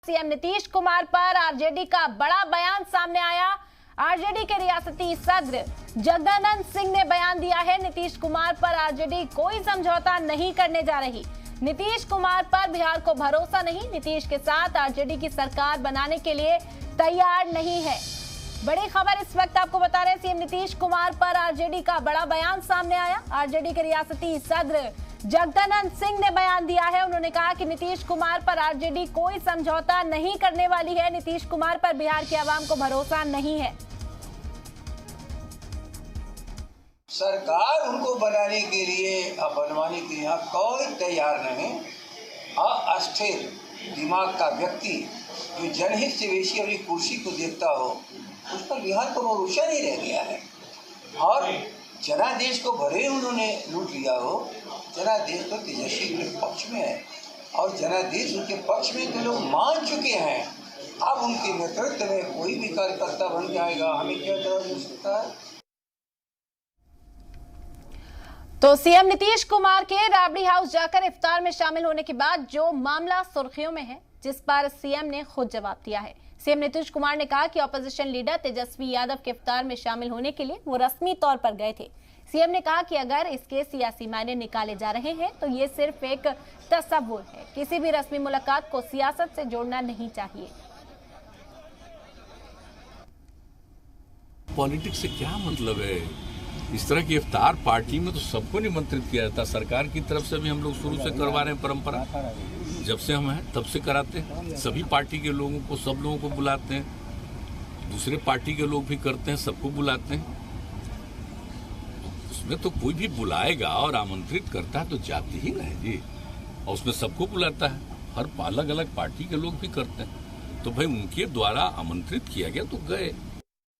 CM Nitish Kumar पर RJD का बड़ा बयान सामने आया। आरजेडी के रियासती सदर जगदानंद सिंह ने बयान दिया है, नीतीश कुमार पर आरजेडी कोई समझौता नहीं करने जा रही। नीतीश कुमार पर बिहार को भरोसा नहीं, नीतीश के साथ आरजेडी की सरकार बनाने के लिए तैयार नहीं है। बड़ी खबर इस वक्त आपको बता रहे हैं, सीएम नीतीश कुमार पर आरजेडी का बड़ा बयान सामने आया। आरजेडी के रियासती सदर जगदानंद सिंह ने बयान दिया है। उन्होंने कहा कि नीतीश कुमार पर आरजेडी कोई समझौता नहीं करने वाली है। नीतीश कुमार पर बिहार की आवाम को भरोसा नहीं है। सरकार उनको बनाने के लिए बनवाने के लिए कोई तैयार नहीं। अस्थिर दिमाग का व्यक्ति जो जनहित से बेसी अपनी कुर्सी को देखता हो, उस पर बिहार को भरोसा नहीं रह गया है। और जनादेश को भले उन्होंने लूट लिया हो, जनादेश तो तेजस्वी के पक्ष में है और जनादेश उनके पक्ष में तो लोग मान चुके हैं। अब उनके नेतृत्व में कोई भी कार्यकर्ता बन जाएगा, हमें क्या जरूरत हो सकता है। तो सीएम नीतीश कुमार के राबड़ी हाउस जाकर इफ्तार में शामिल होने के बाद जो मामला सुर्खियों में है, जिस पर सीएम ने खुद जवाब दिया है। सीएम नीतीश कुमार ने कहा कि ऑपोजिशन लीडर तेजस्वी यादव के इफ्तार में शामिल होने के लिए वो रस्मी तौर पर गए थे। सीएम ने कहा कि अगर इसके सियासी मायने निकाले जा रहे हैं तो ये सिर्फ एक तस्वुर है, किसी भी रस्मी मुलाकात को सियासत से जोड़ना नहीं चाहिए। पॉलिटिक्स से क्या मतलब है? इस तरह की इफ्तार पार्टी में तो सबको निमंत्रित किया जाता है। सरकार की तरफ से भी हम लोग शुरू से करवा रहे हैं, परंपरा जब से हम हैं तब से कराते हैं। सभी पार्टी के लोगों को, सब लोगों को बुलाते हैं, दूसरे पार्टी के लोग भी करते हैं, सबको बुलाते हैं। उसमें तो कोई भी बुलाएगा और आमंत्रित करता है तो जाते ही ना है जी, और उसमें सबको बुलाता है। हर अलग अलग पार्टी के लोग भी करते हैं, तो भाई उनके द्वारा आमंत्रित किया गया तो गए।